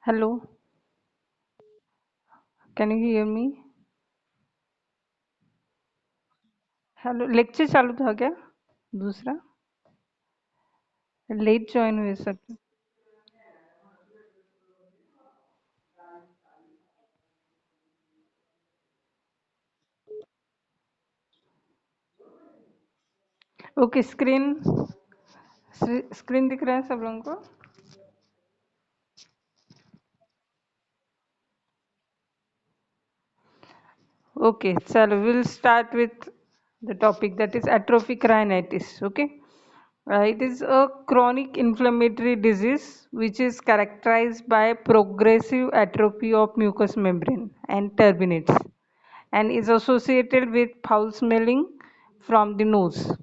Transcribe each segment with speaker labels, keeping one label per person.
Speaker 1: Hello, can you hear me? Hello, lecture चालू था क्या? दूसरा लेट ज्वाइन हुए सब। ओके, स्क्रीन दिख रहा है सब लोगों को? Okay, so we'll start with the topic that is atrophic rhinitis. Okay, it is a chronic inflammatory disease which is characterized by progressive atrophy of mucous membrane and turbinates and is associated with foul smelling from the nose.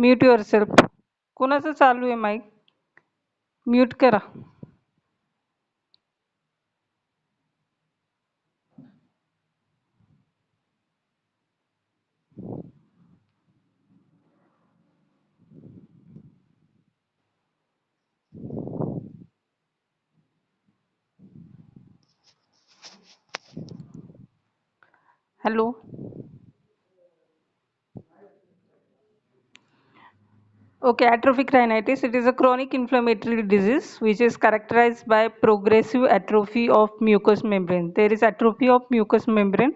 Speaker 1: Mute yourself. कोणाचं चालू आहे mike? Mute करा. Hello. Okay, atrophic rhinitis. It is a chronic inflammatory disease which is characterized by progressive atrophy of mucous membrane. There is atrophy of mucous membrane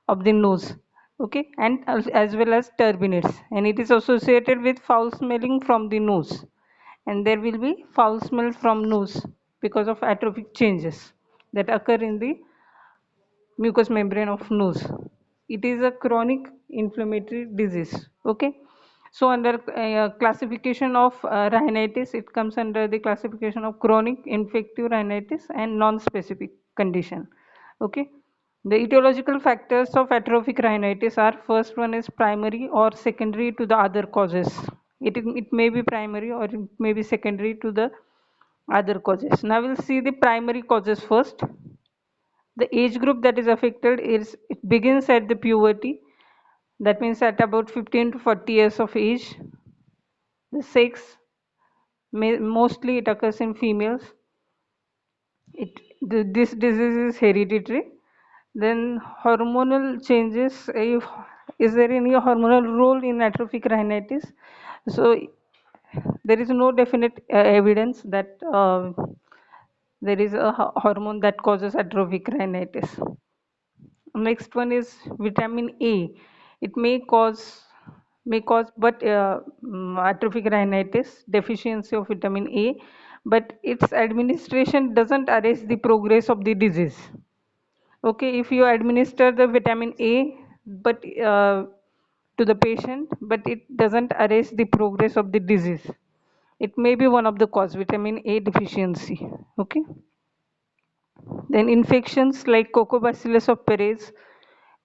Speaker 1: of the nose. Okay, and as well as turbinates, and it is associated with foul smelling from the nose, and there will be foul smell from nose because of atrophic changes that occur in the mucous membrane of nose. It is a chronic inflammatory disease. Okay. So under classification of rhinitis, it comes under the classification of chronic infective rhinitis and non-specific condition. Okay. The etiological factors of atrophic rhinitis are: first one is primary or secondary to the other causes. It may be primary or it may be secondary to the other causes. Now we'll see the primary causes first. The age group that is affected is, it begins at the puberty, that means at about 15 to 40 years of age. The sex, mostly it occurs in females. This disease is hereditary. Then hormonal changes, is there any hormonal role in atrophic rhinitis? So there is no definite evidence that there is a hormone that causes atrophic rhinitis. Next one is vitamin A. It may cause but atrophic rhinitis, deficiency of vitamin A, but its administration doesn't arrest the progress of the disease. Okay, if you administer the vitamin A, but to the patient, but it doesn't arrest the progress of the disease. It may be one of the cause, vitamin A deficiency. Okay. Then infections like Coccobacillus of Perez,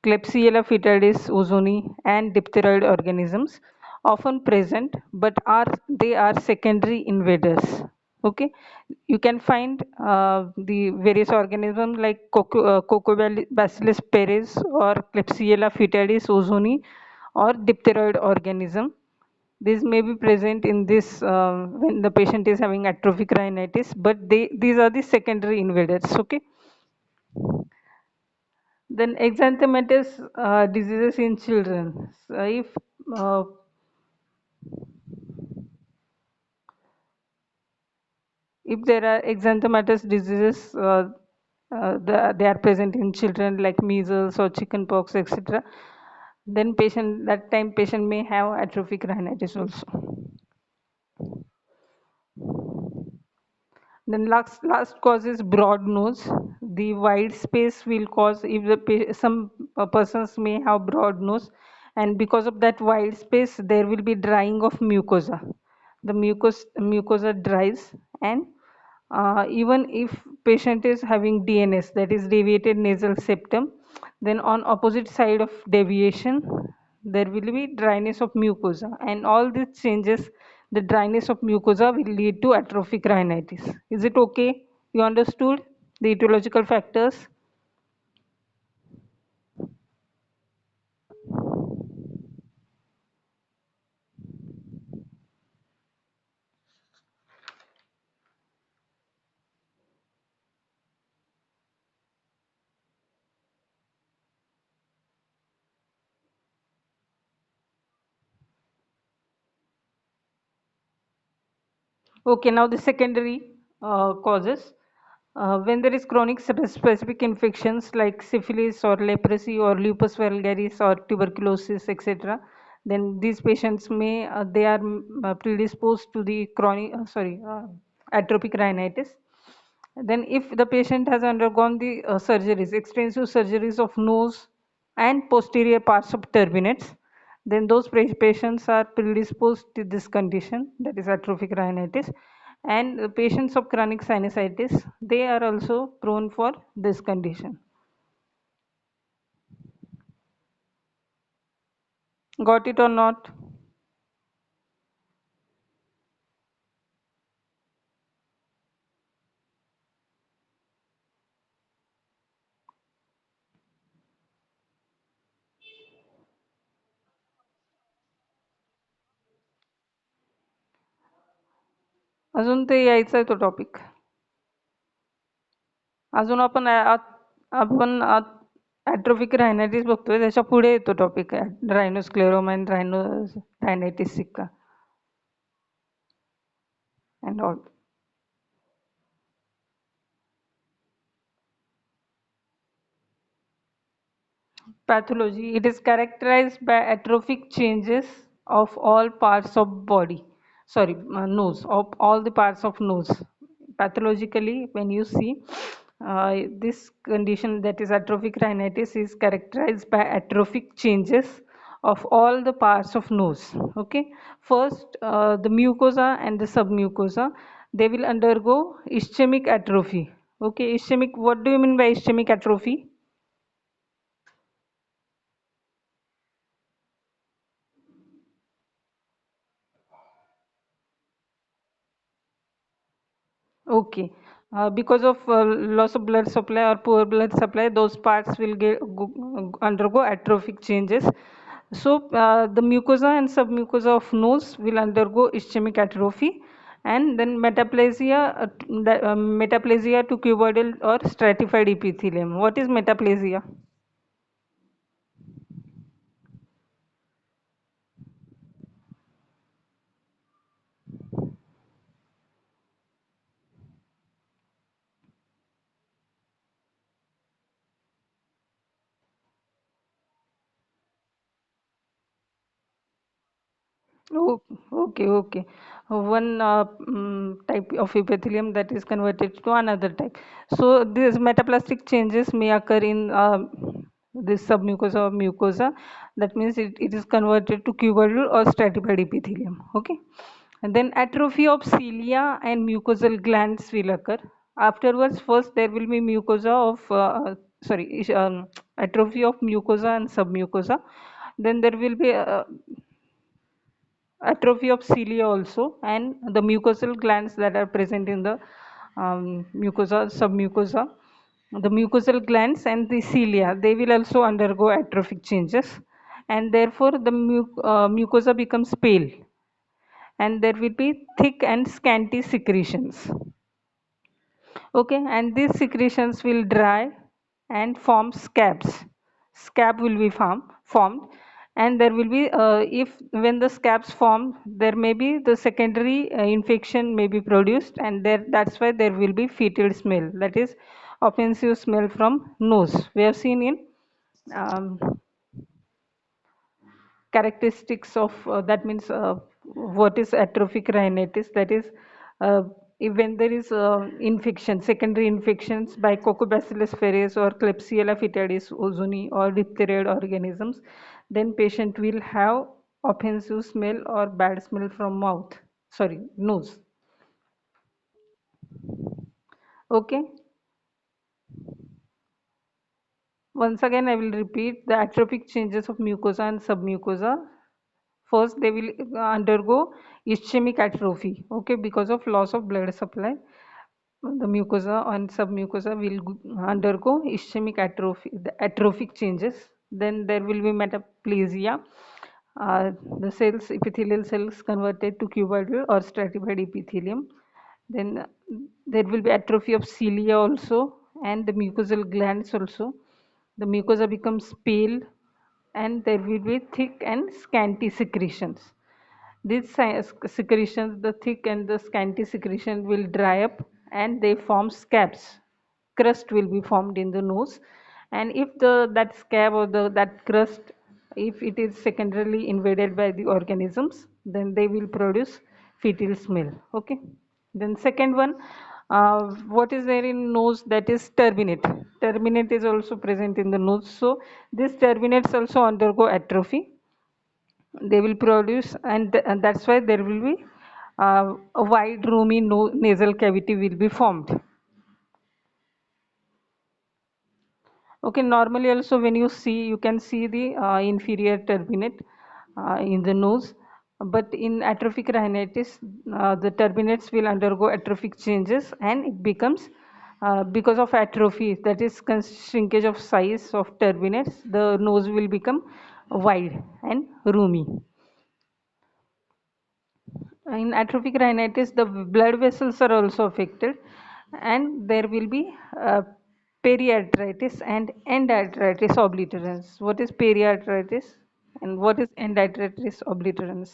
Speaker 1: Klebsiella foetidis ozoni, and diphtheroid organisms often present, but they are secondary invaders. Okay, you can find the various organisms like Coccobacillus perez or Klebsiella foetidis ozoni or diphtheroid organism. These may be present in this when the patient is having atrophic rhinitis, but these are the secondary invaders. Okay. Then exanthematous diseases in children. So uh, if there are exanthematous diseases, they are present in children like measles or chickenpox, etc. Then patient may have atrophic rhinitis also. Then last cause is broad nose. The wide space will cause, if some persons may have broad nose, and because of that wide space there will be drying of mucosa. The mucosa dries, and even if patient is having DNS, that is deviated nasal septum, then on opposite side of deviation there will be dryness of mucosa, and all these changes, the dryness of mucosa will lead to atrophic rhinitis. Is it okay? You understood the etiological factors? Okay, now the secondary causes. When there is chronic specific infections like syphilis or leprosy or lupus vulgaris or tuberculosis, etc., then these patients may they are predisposed to the chronic atrophic rhinitis. Then if the patient has undergone the surgeries, extensive surgeries of nose and posterior parts of turbinates, then those patients are predisposed to this condition, that is atrophic rhinitis. And patients of chronic sinusitis, they are also prone for this condition. Got it or not? अजून ते यायचा आहे तो topic. अजून आपण ॲट्रोफिक रायनायटिस बघतोय, त्याच्या पुढे येतो टॉपिक रायनोस्क्लेरोमा अँड रायनायटिस सिक्का and all. Pathology. It is characterized by atrophic changes of all parts of body. Sorry, nose, of all the parts of nose. Pathologically, when you see this condition, that is atrophic rhinitis, is characterized by atrophic changes of all the parts of nose. Okay. First, the mucosa and the submucosa, they will undergo ischemic atrophy. Okay. Ischemic. What do you mean by ischemic atrophy? Okay. Because of loss of blood supply or poor blood supply, those parts will undergo atrophic changes. So the mucosa and submucosa of nose will undergo ischemic atrophy, and then metaplasia, metaplasia to cuboidal or stratified epithelium. What is metaplasia? Oh, okay, okay. One type of epithelium that is converted to another type. So these metaplastic changes may occur in this submucosa or mucosa. That means it is converted to cuboidal or stratified epithelium. Okay. And then atrophy of cilia and mucosal glands will occur. Afterwards, first there will be mucosa of atrophy of mucosa and submucosa. Then there will be atrophy of cilia also, and the mucosal glands that are present in the mucosa, submucosa, the mucosal glands and the cilia, they will also undergo atrophic changes, and therefore the mucosa becomes pale, and there will be thick and scanty secretions. Okay, and these secretions will dry and form scabs. Scab will be formed, and there will be if when the scabs form, there may be the secondary infection may be produced, and there that's why there will be fetid smell, that is offensive smell from nose. We have seen in um, characteristics of that means what is atrophic rhinitis, that is uh, when there is infection, secondary infections by Coccobacillus cereus or Klebsiella fetidis ozoni or diphtheroid organisms, then patient will have offensive smell or bad smell from mouth, sorry, nose. Okay. Once again, I will repeat the atrophic changes of mucosa and submucosa. First, they will undergo ischemic atrophy, okay, because of loss of blood supply. The mucosa and submucosa will undergo ischemic atrophy, the atrophic changes. Then there will be metaplasia, the cells, epithelial cells converted to cuboidal or stratified epithelium. Then there will be atrophy of cilia also, and the mucosal glands also. The mucosa becomes pale, and there will be thick and scanty secretions. These secretions, the thick and the scanty secretion, will dry up and they form scabs. Crust will be formed in the nose, and if the that scab or the that crust, if it is secondarily invaded by the organisms, then they will produce fetal smell. Okay. Then second one, what is there in nose, that is turbinate. Turbinate is also present in the nose. So these turbinates also undergo atrophy. They will produce, and that's why there will be a wide roomy nasal cavity will be formed. Okay, normally also when you see, you can see the inferior turbinate in the nose, but in atrophic rhinitis, the turbinates will undergo atrophic changes, and it becomes, because of atrophy, that is shrinkage of size of turbinates, the nose will become wide and roomy. In atrophic rhinitis, the blood vessels are also affected, and there will be periarteritis and endarteritis obliterans. What is periarteritis and what is endarteritis obliterans?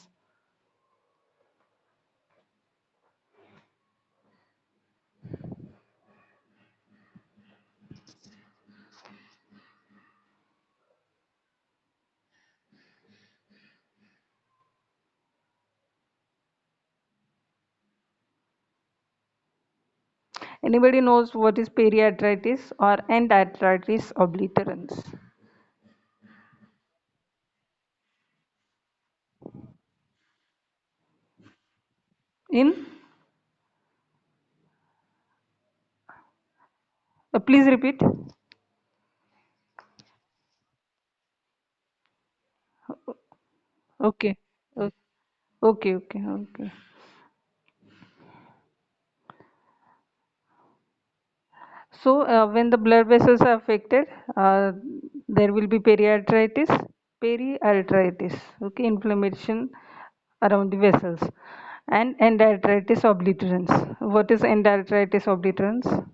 Speaker 1: Anybody knows what is periarteritis or endarteritis obliterans? In, please repeat. Okay. O- Okay, okay, okay. So, when the blood vessels are affected, there will be periarteritis, okay, inflammation around the vessels, and endarteritis obliterans. What is endarteritis obliterans?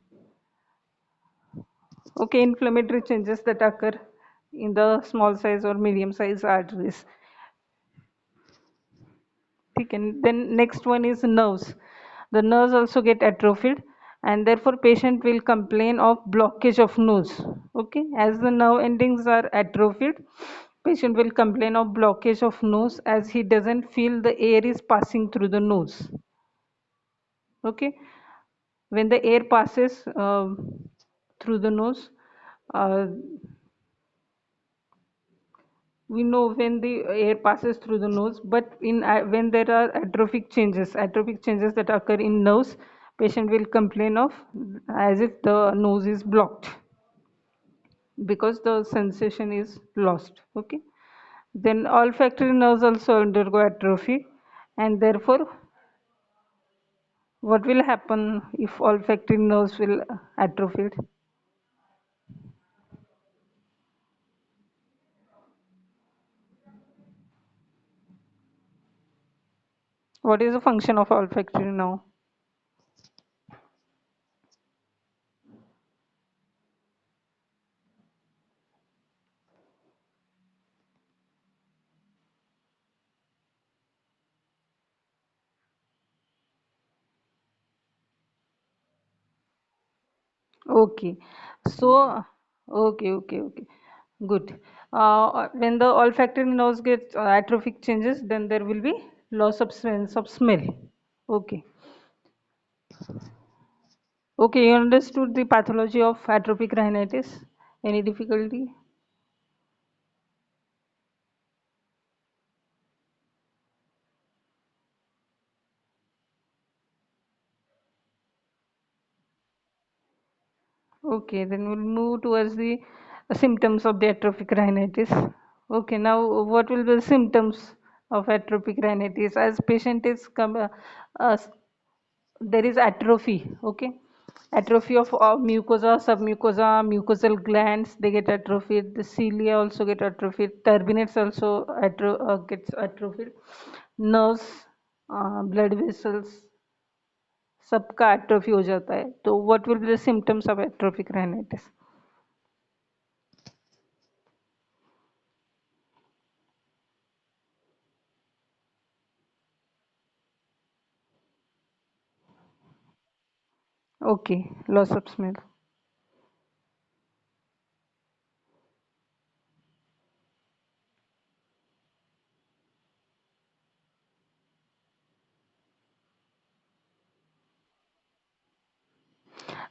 Speaker 1: Okay, inflammatory changes that occur in the small size or medium size arteries. Okay, and then next one is nerves. The nerves also get atrophied, and therefore patient will complain of blockage of nose. Okay, as the nerve endings are atrophied, patient will complain of blockage of nose as he doesn't feel the air is passing through the nose. Okay, when the air passes through the nose, uh, we know when the air passes through the nose, but in when there are atrophic changes that occur in nerves, patient will complain of as if the nose is blocked because the sensation is lost. Okay, then olfactory nerves also undergo atrophy, and therefore what will happen if olfactory nerves will atrophy? What is the function of olfactory nerve? Okay, so okay, good. When the olfactory nerves get atrophic changes, then there will be loss of sense of smell. Okay, okay, you understood the pathology of atrophic rhinitis. Any difficulty? Okay, then we'll move towards the symptoms of the atrophic rhinitis. Okay, now what will be the symptoms of atrophic rhinitis? As patient is uh, there is atrophy. Okay, atrophy of mucosa, submucosa, mucosal glands, they get atrophied. The cilia also get atrophied. Turbinates also gets atrophied. Nerves, blood vessels, सबका atrophy हो जाता है. तो what will be the symptoms of atrophic rhinitis? Okay, loss of smell.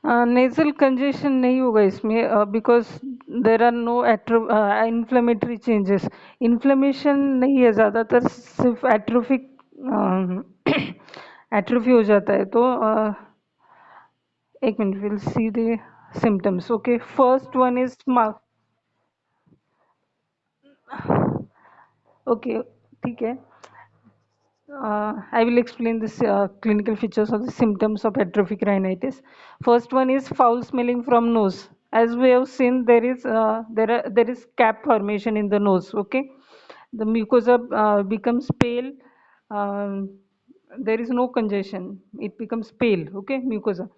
Speaker 1: Nasal congestion नहीं होगा इसमें because there are no inflammatory changes. Inflammation नहीं है, ज़्यादातर सिर्फ एट्रोफिक एट्रोफी हो जाता है. तो एक minute, will see the symptoms. Okay, first one is okay, ठीक है. I will explain this clinical features of the symptoms of atrophic rhinitis. First one is foul smelling from nose. As we have seen, there is cap formation in the nose. Okay, the mucosa becomes pale. Um, there is no congestion. It becomes pale. Okay, mucosa.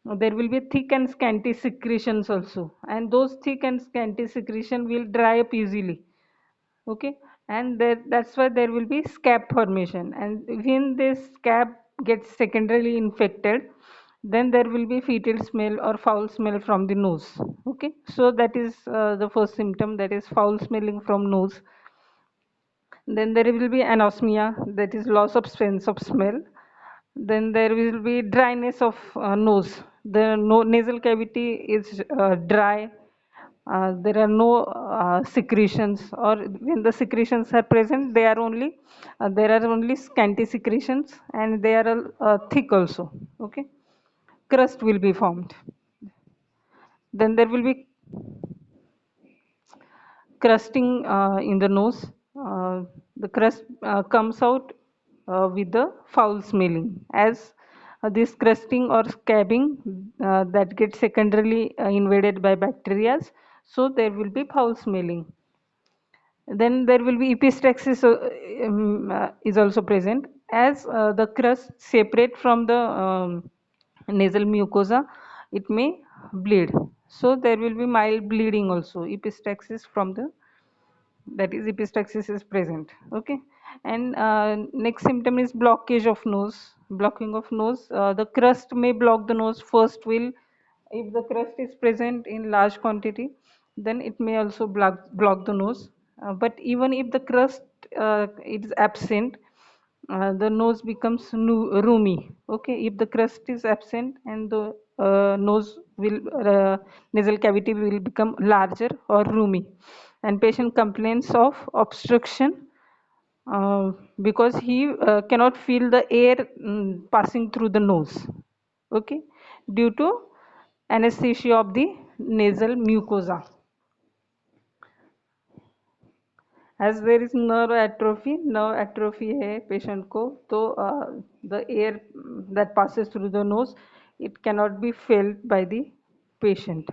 Speaker 1: There will be thick and scanty secretions also, and those thick and scanty secretion will dry up easily. Okay, and that's why there will be scab formation, and when this scab gets secondarily infected, then there will be fetal smell or foul smell from the nose. Okay, so that is the first symptom, that is foul smelling from nose. Then there will be anosmia, that is loss of sense of smell. Then there will be dryness of nose. The nasal cavity is dry. There are no secretions, or when the secretions are present, they are only there are only scanty secretions, and they are thick also. Okay, crust will be formed. Then there will be crusting in the nose. The crust comes out with the foul smelling, as this crusting or scabbing that gets secondarily invaded by bacteria, so there will be foul smelling. Then there will be epistaxis is also present, as the crust separate from the nasal mucosa, it may bleed. So there will be mild bleeding also, epistaxis from the, that is epistaxis is present. Okay, and next symptom is blockage of nose. Blocking of nose, the crust may block the nose. First will, if the crust is present in large quantity, then it may also block the nose. But even if the crust is absent, the nose becomes roomy. Okay, if the crust is absent, and the nose will nasal cavity will become larger or roomy, and patient complains of obstruction because he cannot feel the air passing through the nose. Okay, due to anesthesia of the nasal mucosa. As there is nerve atrophy है patient को, तो the air that passes through the nose, it cannot be felt by the patient.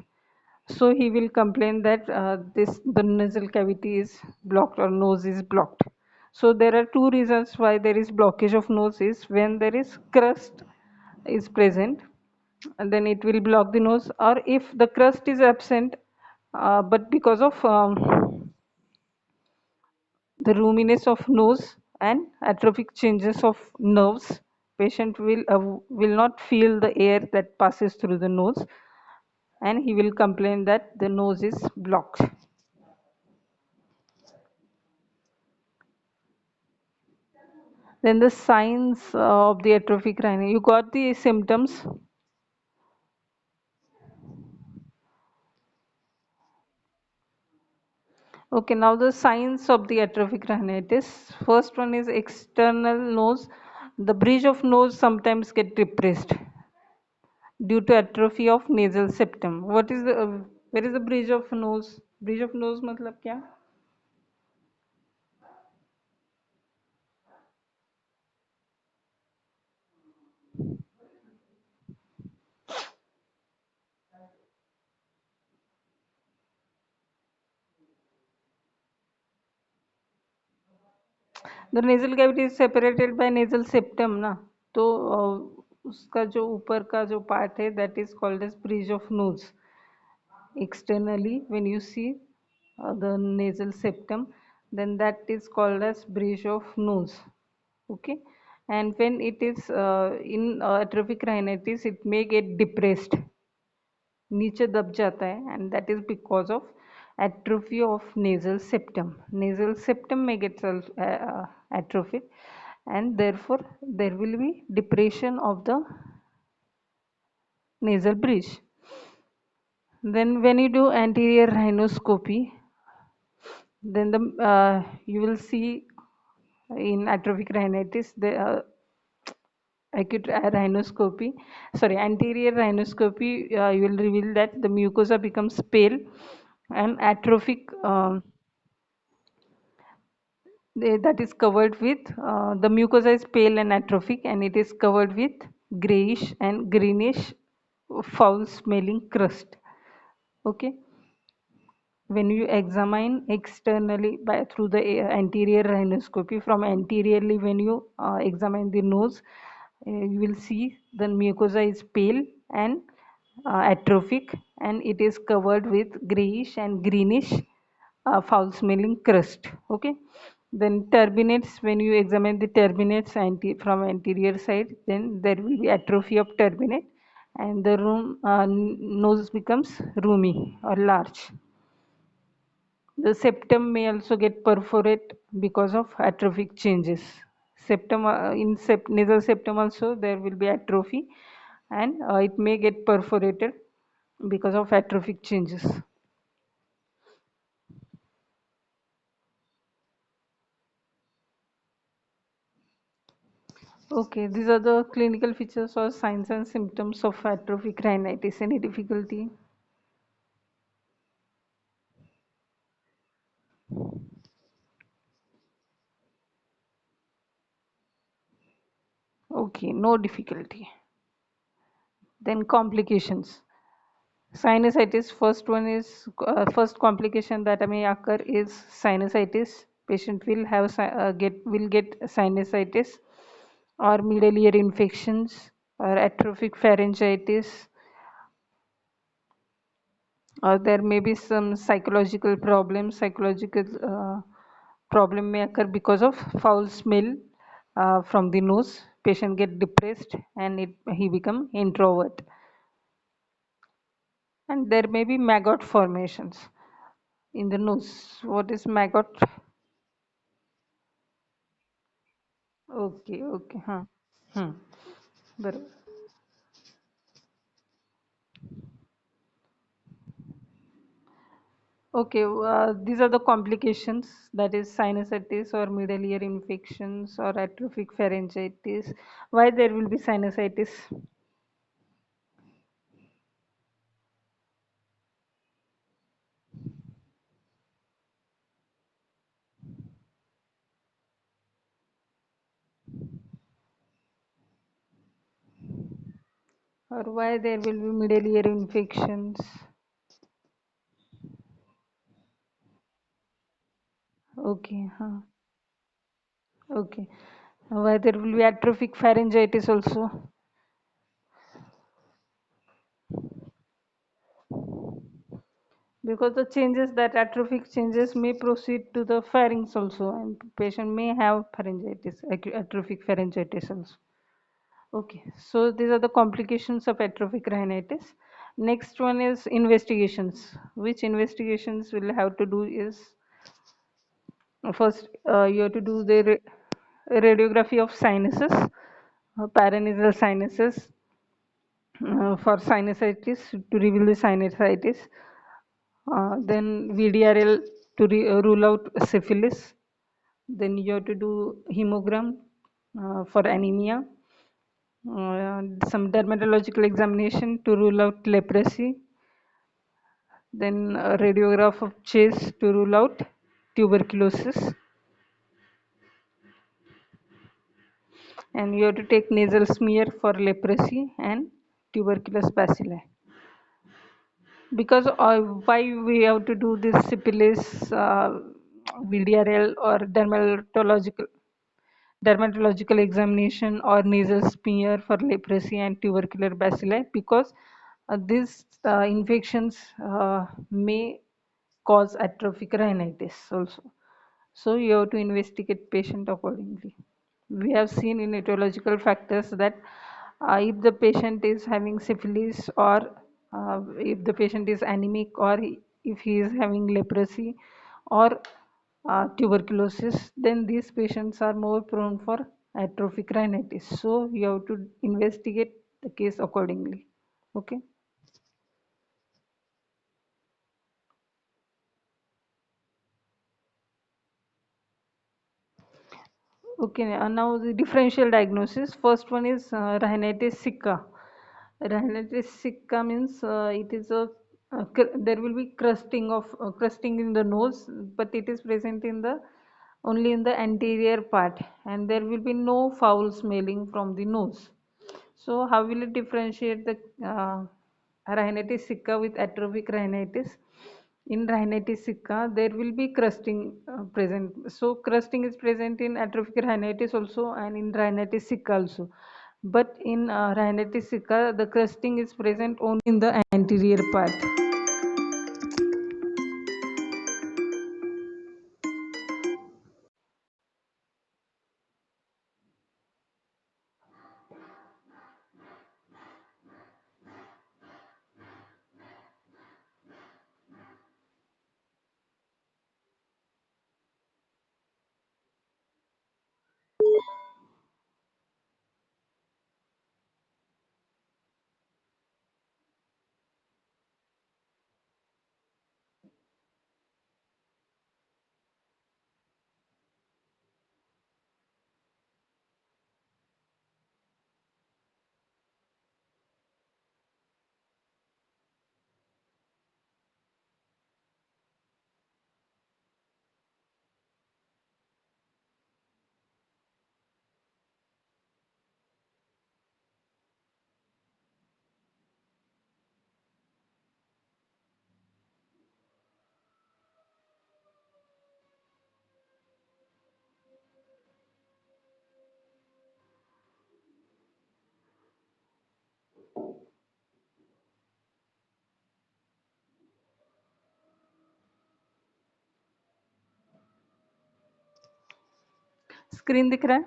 Speaker 1: So he will complain that this the nasal cavity is blocked or nose is blocked. So there are two reasons why there is blockage of nose: is when there is crust is present, and then it will block the nose, or if the crust is absent, but because of the roominess of nose and atrophic changes of nerves, patient will not feel the air that passes through the nose, and he will complain that the nose is blocked. Then the signs of the atrophic rhinitis. You got the symptoms. Okay, now the signs of the atrophic rhinitis. First one is external nose. The bridge of nose sometimes get depressed. due to atrophy of nasal septum. What is the where is the bridge of nose? Bridge of nose मतलब क्या? The nasal cavity is separated by nasal septum ना, तो उसका जो ऊपर का जो part है that is called as bridge of nose. Externally, when you see the nasal septum, then that is called as bridge of nose. Okay, and when it is in atrophic rhinitis, it may get depressed, नीचे दब जाता है, and that is because of atrophy of nasal septum. Nasal septum may get atrophied, and therefore there will be depression of the nasal bridge. Then when you do anterior rhinoscopy, then you will see in atrophic rhinitis the acute rhinoscopy, sorry, anterior rhinoscopy, you will reveal that the mucosa becomes pale and atrophic, that is covered with, the mucosa is pale and atrophic, and it is covered with grayish and greenish foul smelling crust. Okay, when you examine externally by through the anterior rhinoscopy, from anteriorly when you examine the nose, you will see the mucosa is pale and atrophic, and it is covered with grayish and greenish foul smelling crust. Okay, then turbinates, when you examine the turbinates from anterior side, then there will be atrophy of turbinate, and the nose becomes roomy or large. The septum may also get perforate because of atrophic changes. Septum in nasal septum also there will be atrophy, and it may get perforated because of atrophic changes. Okay, these are the clinical features or signs and symptoms of atrophic rhinitis. Any difficulty? Okay, no difficulty. Then complications. Sinusitis, first one is first complication that may occur is sinusitis. Patient will have get sinusitis or middle ear infections or atrophic pharyngitis, or there may be some psychological problems. Psychological problem may occur because of foul smell from the nose. Patient get depressed and he become introvert. And there may be maggot formations in the nose. What is maggot? Okay, okay. Huh. Hmm. बरोबर. Okay, these are the complications, that is sinusitis or middle ear infections or atrophic pharyngitis. Why there will be sinusitis? Or why there will be middle ear infections? Okay, huh. Okay. Why there will be atrophic pharyngitis also? Because the changes, that atrophic changes may proceed to the pharynx also, and patient may have pharyngitis, atrophic pharyngitis also. Okay, so these are the complications of atrophic rhinitis. Next one is investigations. Which investigations we'll have to do is, first you have to do the radiography of sinuses, paranasal sinuses, for sinusitis to reveal the sinusitis. Then VDRL to rule out syphilis. Then you have to do hemogram for anemia. some dermatological examination to rule out leprosy, then a radiograph of chest to rule out tuberculosis, and you have to take nasal smear for leprosy and tuberculous bacilli. Because why we have to do this syphilis, VDRL or dermatological examination or nasal smear for leprosy and tubercular bacilli, because these infections may cause atrophic rhinitis also. So you have to investigate patient accordingly. We have seen in etiological factors that if the patient is having syphilis, or if the patient is anemic, or if he is having leprosy or tuberculosis, then these patients are more prone for atrophic rhinitis. So you have to investigate the case accordingly. Okay. Okay, now the differential diagnosis. First one is rhinitis sicca. Rhinitis sicca means it is there will be crusting in the nose, but it is present in the only in the anterior part, and there will be no foul smelling from the nose. So how will it differentiate the rhinitis sicca with atrophic rhinitis? In rhinitis sicca, there will be crusting present. So crusting is present in atrophic rhinitis also and in rhinitis sicca also. But in rhinitis sicca, the crusting is present only in the anterior part. Screen दिख रहा है?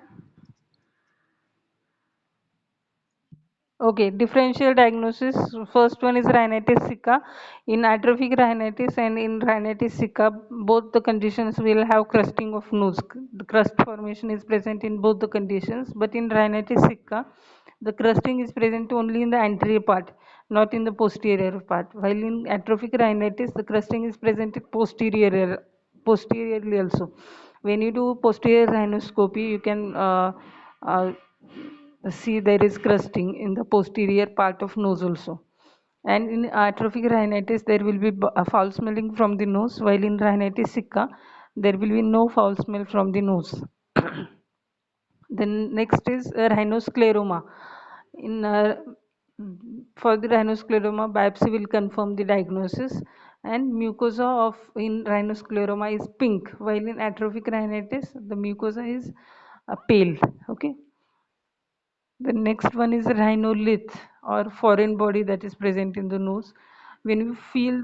Speaker 1: Okay, differential diagnosis. First one is rhinitis sicca. In atrophic rhinitis and in rhinitis sicca, both the conditions will have crusting of nose. The crust formation is present in both the conditions, but in rhinitis sicca, the crusting is present only in the anterior part, not in the posterior part. While in atrophic rhinitis, the crusting is present posteriorly also. When you do posterior rhinoscopy, you can uh, see there is crusting in the posterior part of nose also. And in atrophic rhinitis, there will be foul smelling from the nose, while in rhinitis sicca, there will be no foul smell from the nose. Then next is rhinoscleroma. In for the rhinoscleroma, biopsy will confirm the diagnosis. And mucosa of in rhinoscleroma is pink, while in atrophic rhinitis, the mucosa is pale. Okay. The next one is rhinolith or foreign body that is present in the nose. When you feel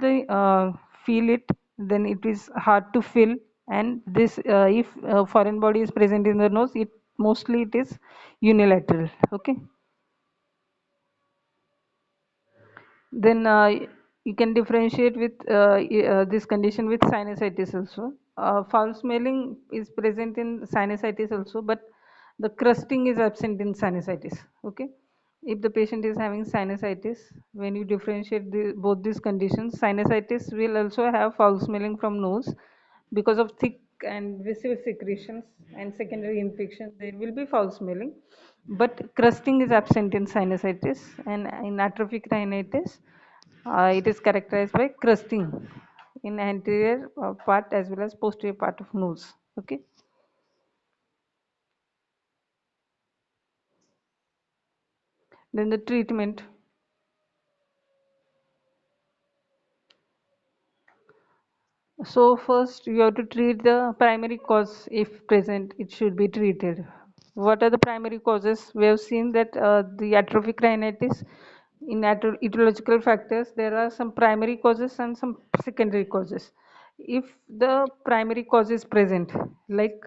Speaker 1: it, then it is hard to feel. And this, if foreign body is present in the nose, it mostly it is unilateral. Okay. Then you can differentiate with this condition with sinusitis also. Foul smelling is present in sinusitis also, but the crusting is absent in sinusitis. Okay. If the patient is having sinusitis, when you differentiate both these conditions, sinusitis will also have foul smelling from nose because of thick and viscous secretions and secondary infection, there will be foul smelling. But crusting is absent in sinusitis, and in atrophic rhinitis, it is characterized by crusting in anterior part as well as posterior part of nose. Okay. Then the treatment. So first you have to treat the primary cause. If present, it should be treated. What are the primary causes? We have seen that the atrophic rhinitis, in etiological factors, there are some primary causes and some secondary causes. If the primary cause is present, like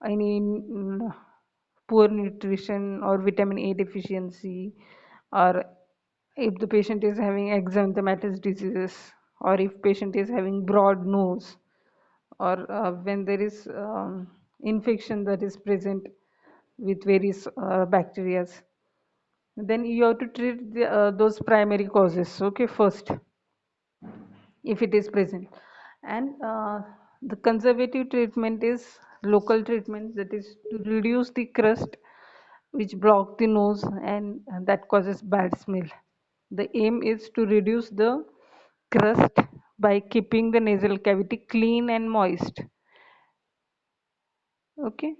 Speaker 1: any poor nutrition or vitamin A deficiency, or if the patient is having exanthematous diseases, or if patient is having broad nose, or when there is infection that is present with various bacteria, then you have to treat those primary causes, okay, first, if it is present. And the conservative treatment is local treatment, that is to reduce the crust which block the nose, and that causes bad smell. The aim is to reduce the crust by keeping the nasal cavity clean and moist. Okay.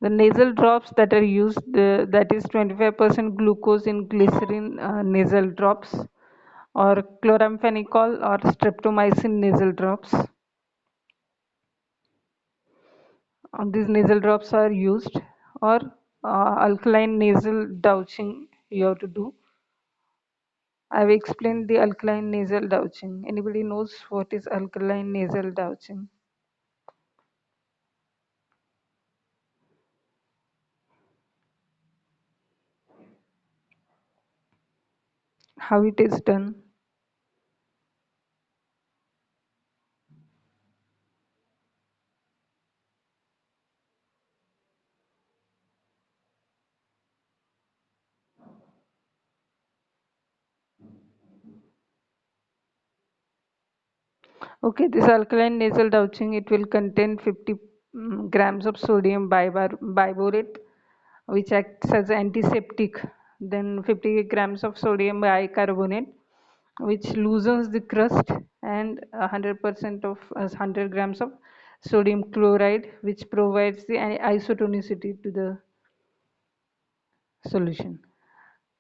Speaker 1: The nasal drops that are used, that is 25% glucose in glycerin nasal drops, or chloramphenicol or streptomycin nasal drops. These nasal drops are used, or alkaline nasal douching you have to do. I've explained the alkaline nasal douching. Anybody knows what is alkaline nasal douching? How it is done? Okay, this alkaline nasal douching, it will contain 50 grams of sodium biborate, which acts as antiseptic. Then 50 grams of sodium bicarbonate, which loosens the crust, and 100% of 100 grams of sodium chloride, which provides the isotonicity to the solution.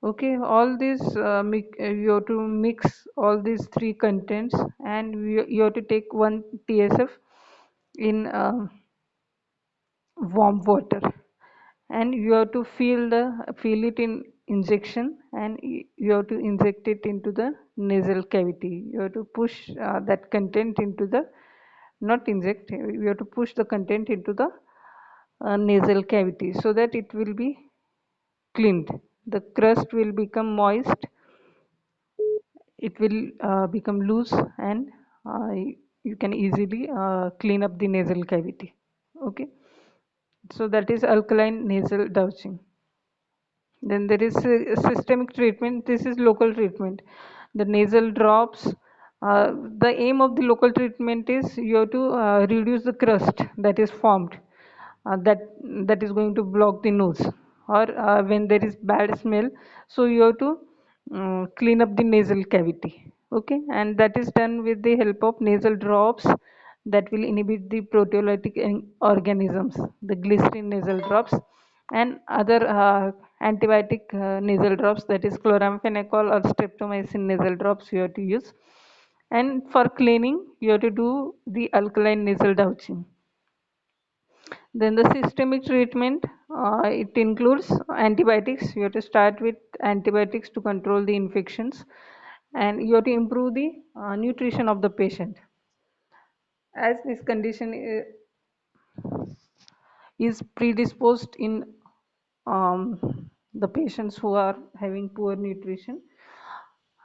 Speaker 1: Okay, all these you have to mix all these three contents, and you have to take 1 TSF in warm water, and you have to feel it in injection, and you have to inject it into the nasal cavity. You have to push that content into the, not inject, you have to push the content into the nasal cavity so that it will be cleaned. The crust will become moist, it will become loose, and you can easily clean up the nasal cavity. Okay, so that is alkaline nasal douching. Then there is a systemic treatment. This is local treatment. The nasal drops. The aim of the local treatment is you have to reduce the crust that is formed, that is going to block the nose, or when there is bad smell. So you have to clean up the nasal cavity. Okay, and that is done with the help of nasal drops that will inhibit the proteolytic organisms, the glycerin nasal drops, and other antibiotic nasal drops, that is chloramphenicol or streptomycin nasal drops you have to use. And for cleaning, you have to do the alkaline nasal douching. Then the systemic treatment, it includes antibiotics. You have to start with antibiotics to control the infections, and you have to improve the nutrition of the patient. As this condition is predisposed in the patients who are having poor nutrition,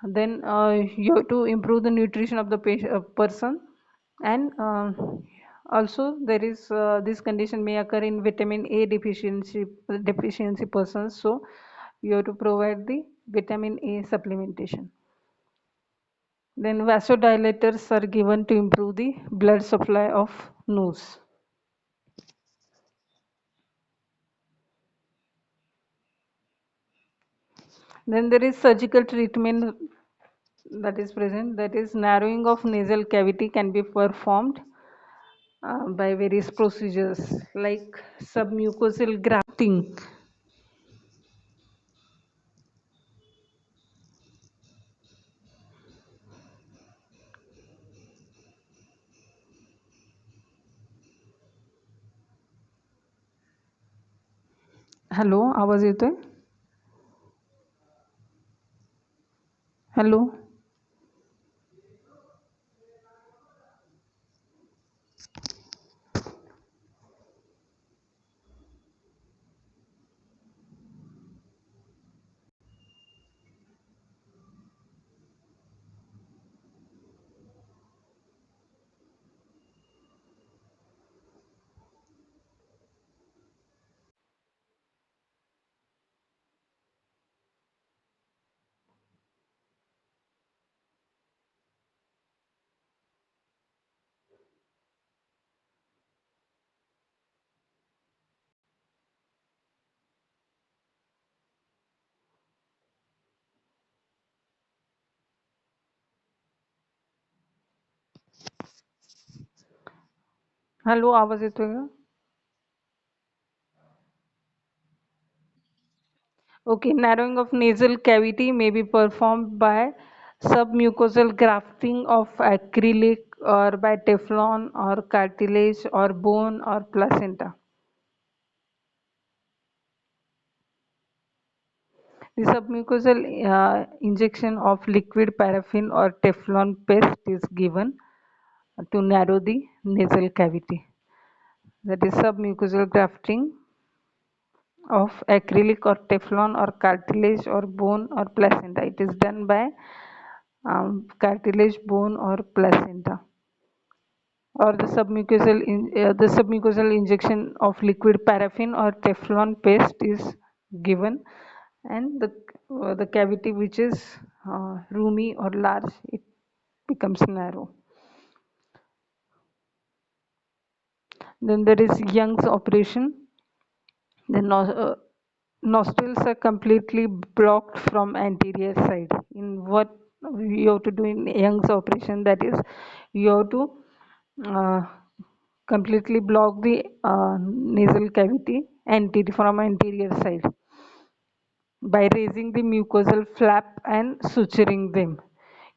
Speaker 1: then you have to improve the nutrition of the person. And also there is this condition may occur in vitamin A deficiency persons, so you have to provide the vitamin A supplementation. Then vasodilators are given to improve the blood supply of nose. Then there is surgical treatment that is present, that is narrowing of nasal cavity can be performed by various procedures like submucosal grafting. Hello, आवाज येतोय? Hello. Hello, आवाज येतोय का? Okay, narrowing of nasal cavity may be performed by submucosal grafting of acrylic or by Teflon or cartilage or bone or placenta. The submucosal injection of liquid paraffin or Teflon paste is given to narrow the nasal cavity. That is submucosal grafting of acrylic or Teflon or cartilage or bone or placenta. It is done by cartilage, bone or placenta. Or the submucosal injection of liquid paraffin or Teflon paste is given, and the cavity which is roomy or large, it becomes narrow. Then there is Young's operation. The nostrils are completely blocked from anterior side. In what you have to do in Young's operation, that is, you have to uh, completely block the nasal cavity from anterior side by raising the mucosal flap and suturing them.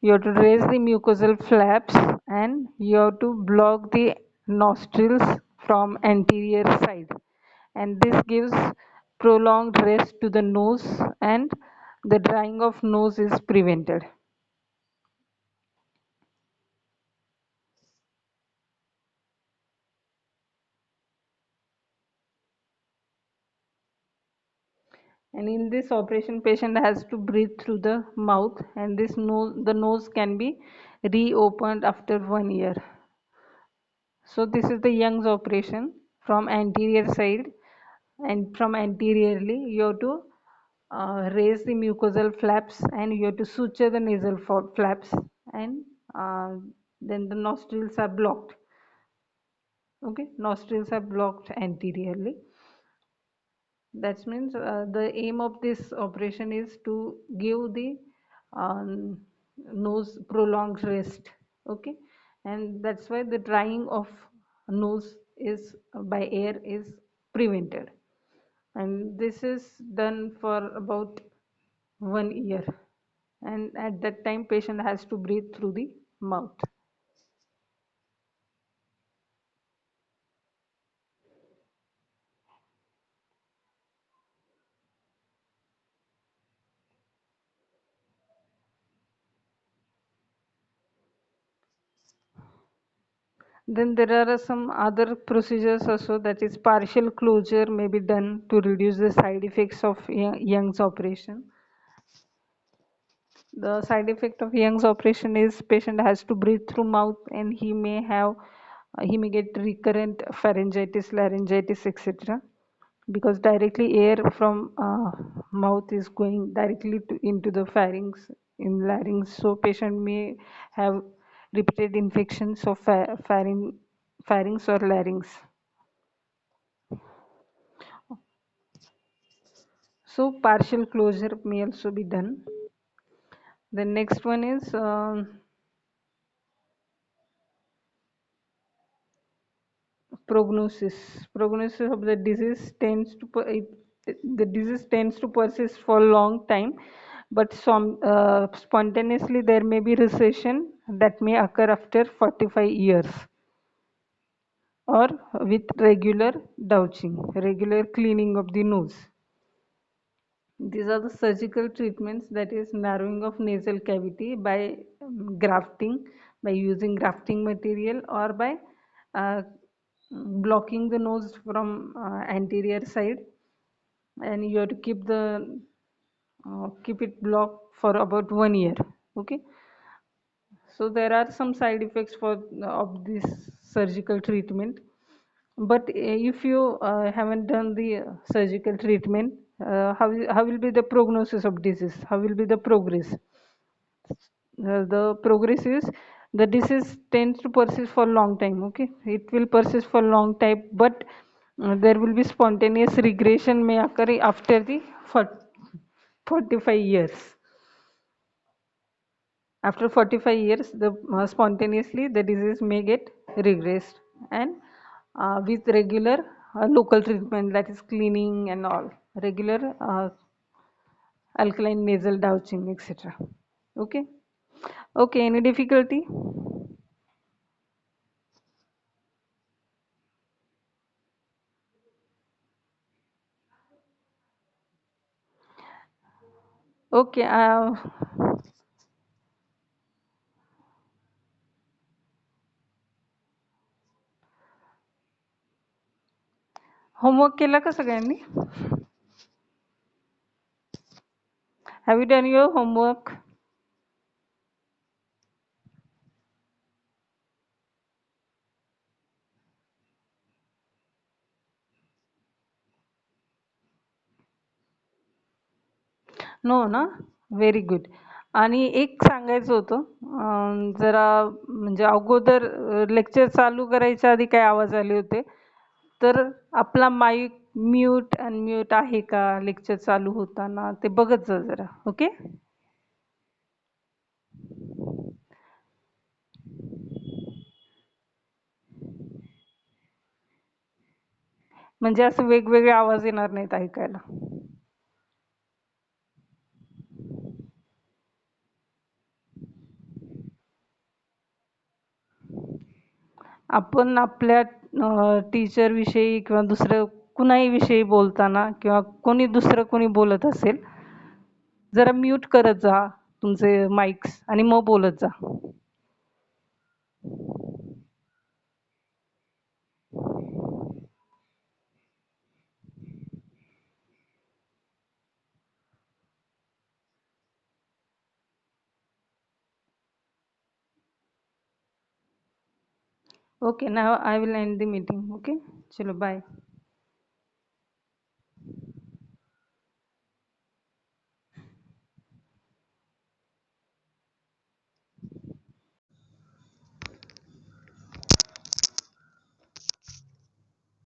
Speaker 1: You have to raise the mucosal flaps and you have to block the nostrils from anterior side, and this gives prolonged rest to the nose and the drying of nose is prevented. And in this operation, patient has to breathe through the mouth, and the nose can be reopened after 1 year. So this is the Young's operation from anterior side, and from anteriorly you have to raise the mucosal flaps and you have to suture the nasal flaps, and uh, then the nostrils are blocked. Okay, nostrils are blocked anteriorly. That means the aim of this operation is to give the um, nose prolonged rest. Okay, and that's why the drying of nose is by air is prevented. And this is done for about 1 year. And at that time, patient has to breathe through the mouth. Then there are some other procedures also, that is partial closure may be done to reduce the side effects of Young's operation. The side effect of Young's operation is patient has to breathe through mouth, and he may get recurrent pharyngitis, laryngitis, etc. because directly air from mouth is going directly into the pharynx, in larynx, so patient may have repeated infections of pharynx or larynx. So partial closure may also be done. The next one is prognosis. Prognosis of the disease tends to the disease tends to persist for a long time, but spontaneously there may be recession that may occur after 45 years, or with regular douching, regular cleaning of the nose. These are the surgical treatments, that is narrowing of nasal cavity by grafting, by using grafting material, or by uh, blocking the nose from anterior side, and you have to keep it blocked for about 1 year. Okay, so there are some side effects of this surgical treatment, but if you haven't done the surgical treatment, how will be the prognosis of disease? How will be the progress? The progress is the disease tends to persist for long time. Okay, it will persist for long time, but there will be spontaneous regression may occur after the 45 years. After 45 years, spontaneously the disease may get regressed, and with regular local treatment, that is cleaning and all, regular alkaline nasal douching, etc. Okay. Okay. Any difficulty? Okay. Homework केला का सगळ्यांनी? Have you done your homework? No ना. Very good. आणि एक सांगायचं होतं, जरा म्हणजे अगोदर लेक्चर चालू करायच्या आधी काय आवाज आले होते, तर आपला माईक म्यूट अनम्यूट आहे का लेक्चर चालू होताना ते बघत जा जरा. ओके. म्हणजे असं वेगवेगळे आवाज येणार नाहीत ऐकायला. आपण आपल्या टीचर विषयी किंवा दुसरं कुणाही विषयी बोलताना किंवा कोणी दुसरं कोणी बोलत असेल, जरा म्यूट करत जा तुमचे माईक्स आणि मग बोलत जा. Okay, now I will end the meeting. Okay, chalo, bye.